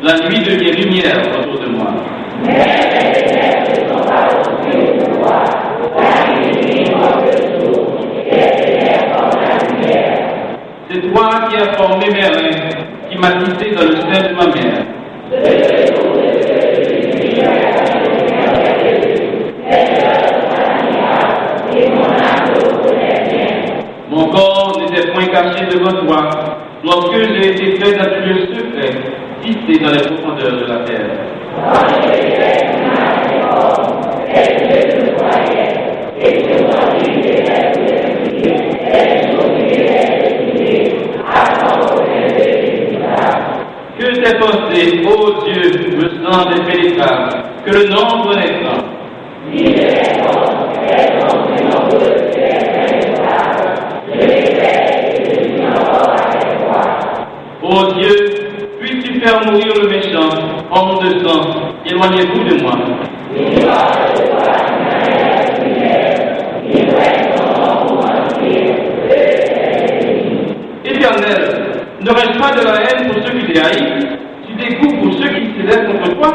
La nuit devient lumière autour de moi. C'est toi qui as formé mes reins, qui m'as tissé dans le sein de ma mère. Mon corps n'était point caché devant toi, lorsque j'ai été fait dans le lieu secret, tissé dans les profondeurs de la terre. Que tes pensées, ô Dieu, me semblent impénétrables, que le nombre n'est pas. Ô Dieu, puisses-tu faire mourir le méchant, homme de sang, éloignez-vous de moi. Éternel, n'aurais-je pas de la haine pour ceux qui les haïssent, du dégoût pour ceux qui se lèvent contre toi?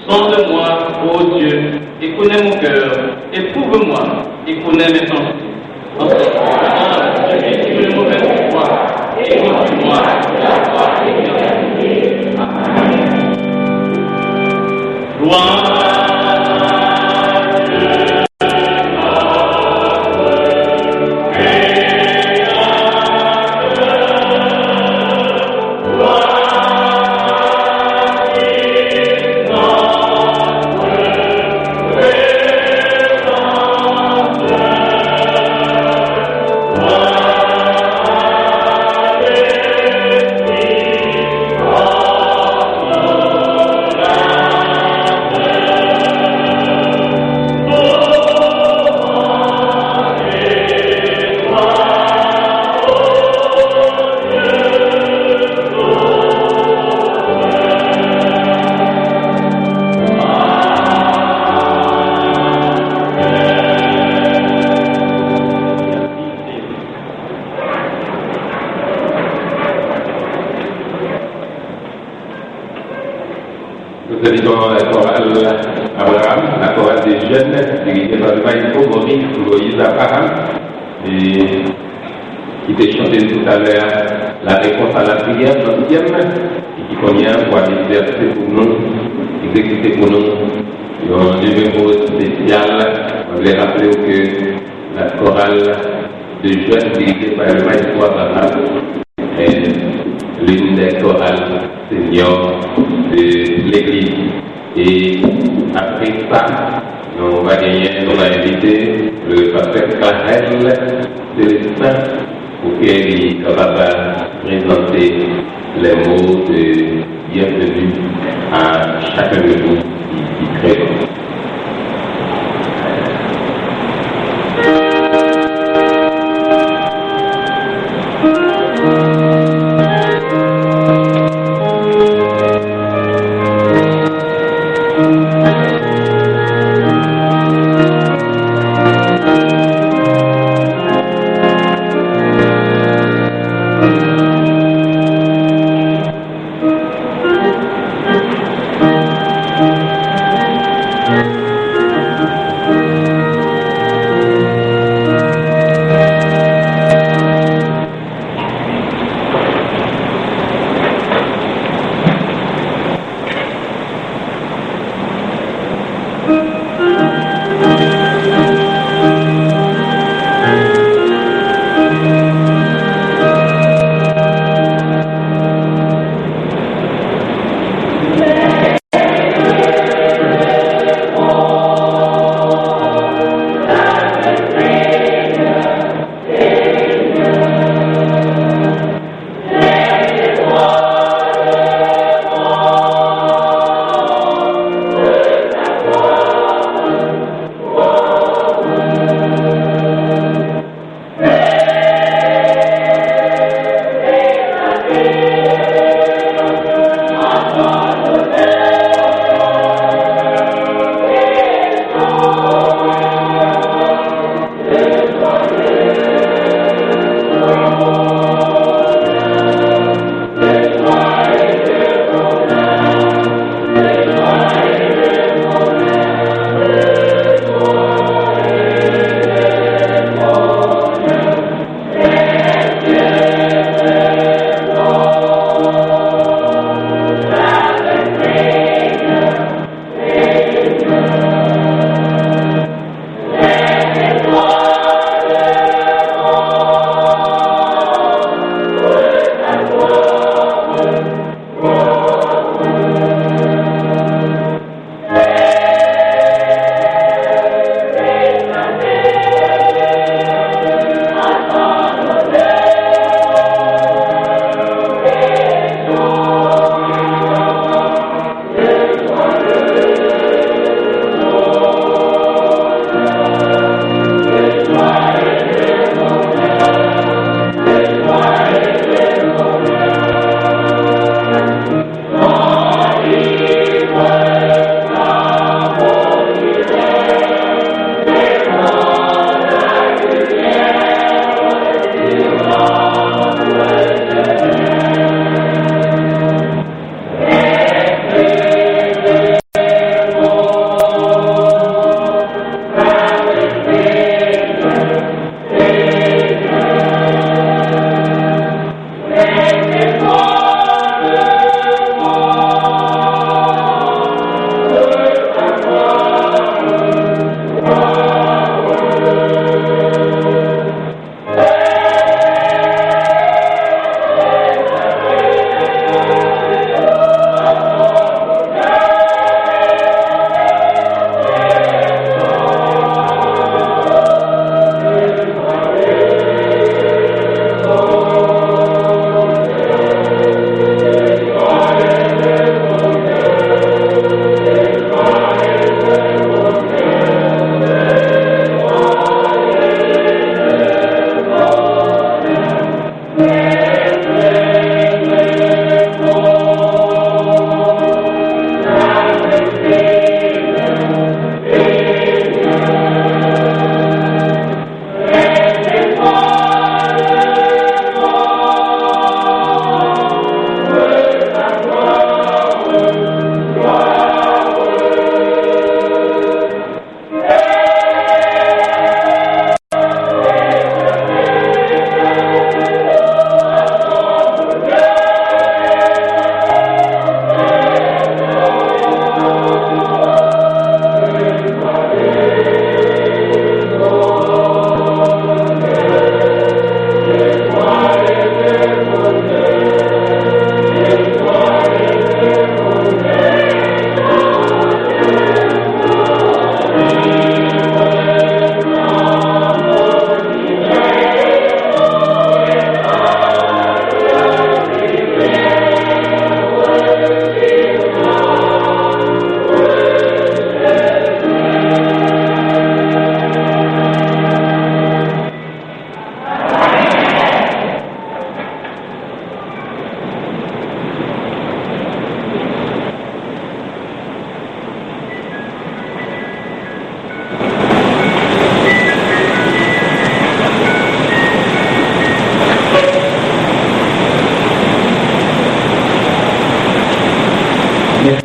Sonde-moi, ô Dieu, et connais mon cœur, éprouve-moi, et connais mes pensées. En ce moment, je vis sur une mauvaise foi, et continue-moi la foi éternelle. Amen. Gloire. Nous saluons la chorale Abraham, la chorale des jeunes, dirigée par le maestro Maurice Moïse Abraham, et qui était chanté tout à l'heure la réponse à la prière, 30e, et qui convient pour exercer pour nous, exécuter pour nous un numéro spécial. On voulait rappeler que la chorale de jeunes dirigée par le maestro Abraham est l'une des chorales seniors de l'Église. Et après ça, on va inviter le pasteur Clarel Célestin pour qu'il soit capable de présenter les mots de bienvenue à chacun de nous qui crée.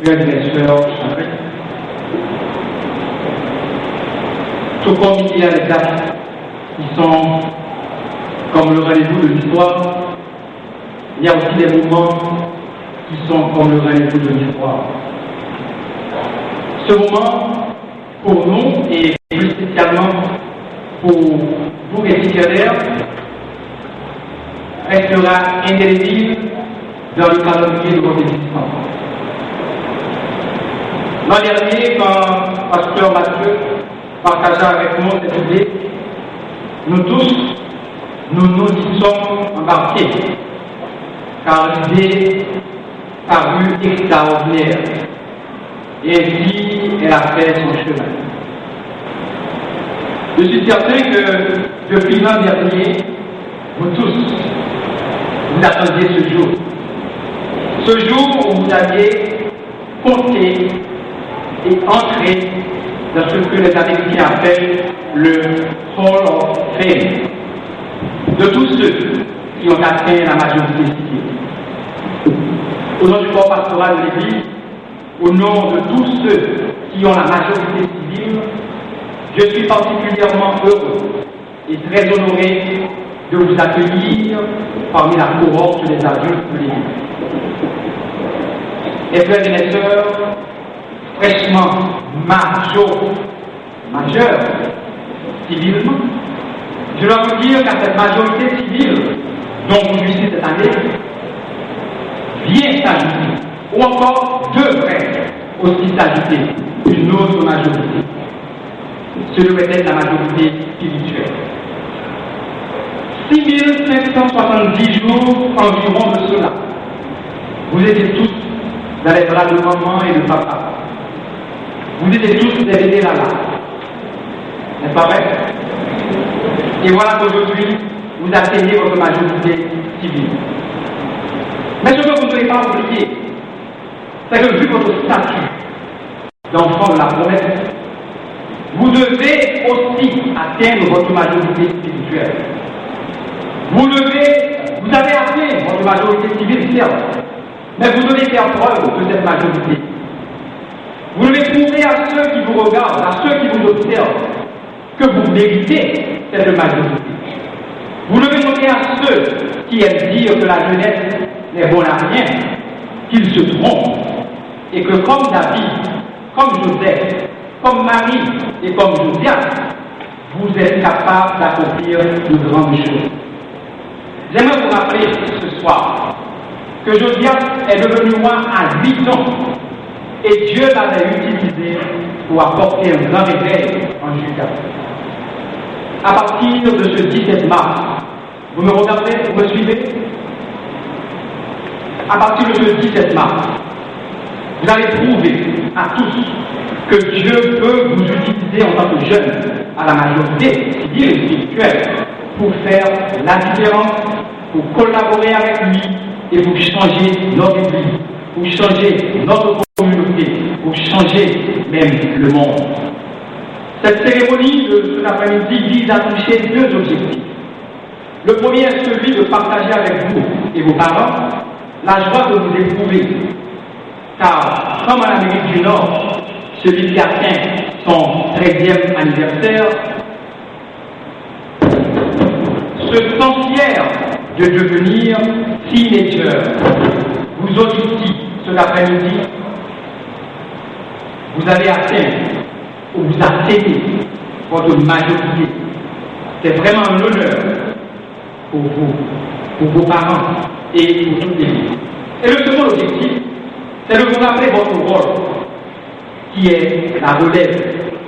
frères et les sœurs, tout comme il y a des dates qui sont comme le rendez-vous de l'histoire, il y a aussi des moments qui sont comme le rendez-vous de l'histoire. Ce moment, pour nous, et plus spécialement pour vous récipiendaires, restera indélébile dans le calendrier de votre existence. L'an dernier, quand Pasteur Mathieu partagea avec nous cette idée, nous tous, nous y sommes embarqués, car l'idée parut extraordinaire, et ainsi elle a fait son chemin. Je suis certain que depuis l'an dernier, vous tous, vous attendiez ce jour où vous aviez compté et entré dans ce que les Américains appellent le Hall of Fame, de tous ceux qui ont atteint la majorité civile. Au nom du corps pastoral de l'Église, au nom de tous ceux qui ont la majorité civile, je suis particulièrement heureux et très honoré de vous accueillir parmi la cohorte des adultes de l'Église. Les frères et les sœurs, fraîchement majeurs civilement, je dois vous dire qu'à cette majorité civile dont vous jouissez cette année, vient s'ajouter, ou encore devrait aussi s'ajouter une autre majorité. Ce devrait être la majorité spirituelle. 6570 jours environ de cela, vous étiez tous dans les bras de maman et de papa. Vous étiez tous des bébés là. N'est-ce pas vrai? Et voilà qu'aujourd'hui, vous atteignez votre majorité civile. Mais ce que vous ne devez pas oublier, c'est que vu votre statut d'enfant de la promesse, vous devez aussi atteindre votre majorité spirituelle. Vous avez atteint votre majorité civile, certes, mais vous devez faire preuve de cette majorité. Vous devez prouver à ceux qui vous regardent, à ceux qui vous observent, que vous méritez cette majorité. Vous devez montrer à ceux qui aiment dire que la jeunesse n'est bonne à rien, qu'ils se trompent, et que comme David, comme Joseph, comme Marie et comme Josias, vous êtes capables d'accomplir de grandes choses. J'aimerais vous rappeler ce soir que Josias est devenu roi à 8 ans, et Dieu l'avait utilisé pour apporter un grand réveil en Juda. À partir de ce 17 mars, vous me regardez, vous me suivez? À partir de ce 17 mars, vous allez prouver à tous que Dieu peut vous utiliser en tant que jeune à la majorité civile et spirituelle pour faire la différence pour collaborer avec lui et pour changer notre église, pour changer notre communauté, pour changer même le monde. Cette cérémonie de cet après-midi vise à toucher deux objectifs. Le premier est celui de partager avec vous et vos parents la joie que vous éprouvez. Car, comme en Amérique du Nord, celui qui atteint son 13e anniversaire se sent fier de devenir teenager. Vous autres ici, cet après-midi, vous avez atteint ou vous atteignez votre majorité. C'est vraiment un honneur pour vous, pour vos parents et pour toute l'église. Et le second objectif, c'est de vous rappeler votre rôle, qui est la relève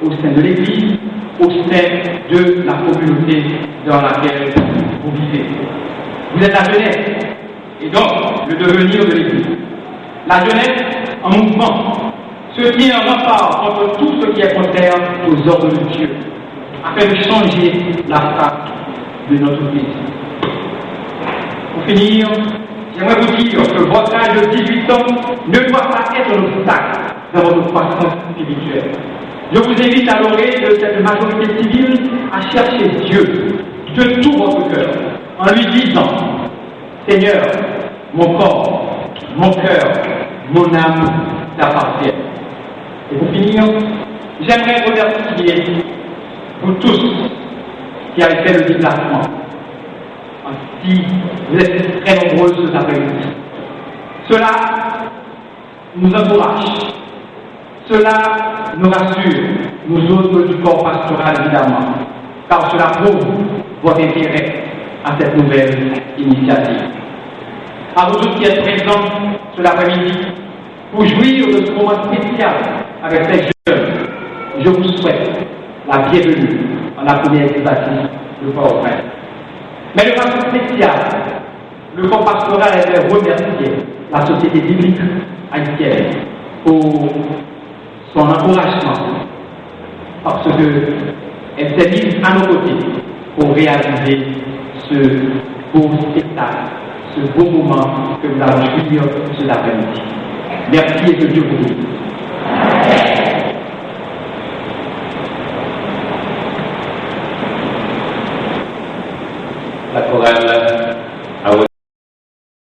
au sein de l'église, au sein de la communauté dans laquelle vous vivez. Vous êtes la jeunesse, et donc le devenir de l'église. La jeunesse en mouvement, ce qui est un rempart contre tout ce qui est contraire aux ordres de Dieu, afin de changer la face de notre pays. Pour finir, j'aimerais vous dire que votre âge de 18 ans ne doit pas être un obstacle dans votre croissance spirituelle. Je vous invite à l'oreille de cette majorité civile à chercher Dieu de tout votre cœur, en lui disant: Seigneur, mon corps, mon cœur, mon âme t'appartiennent. Et pour finir, j'aimerais remercier vous tous qui avez fait le déplacement. Si vous êtes très nombreux cet après-midi, cela nous encourage, cela nous rassure, nous autres du corps pastoral évidemment, car cela prouve votre intérêt à cette nouvelle initiative. À vous tous qui êtes présents cet après-midi, pour jouir de ce moment spécial avec ces jeunes, je vous souhaite la bienvenue en la première bâtisse de Port-au-Prince. Mais de façon spéciale, le corps pastoral aimerait remercier la Société biblique haïtienne pour son encouragement, parce qu'elle s'est mise à nos côtés pour réaliser ce beau spectacle, ce beau moment que nous allons jouir cet après-midi. Merci et que Dieu vous bénisse. La chorale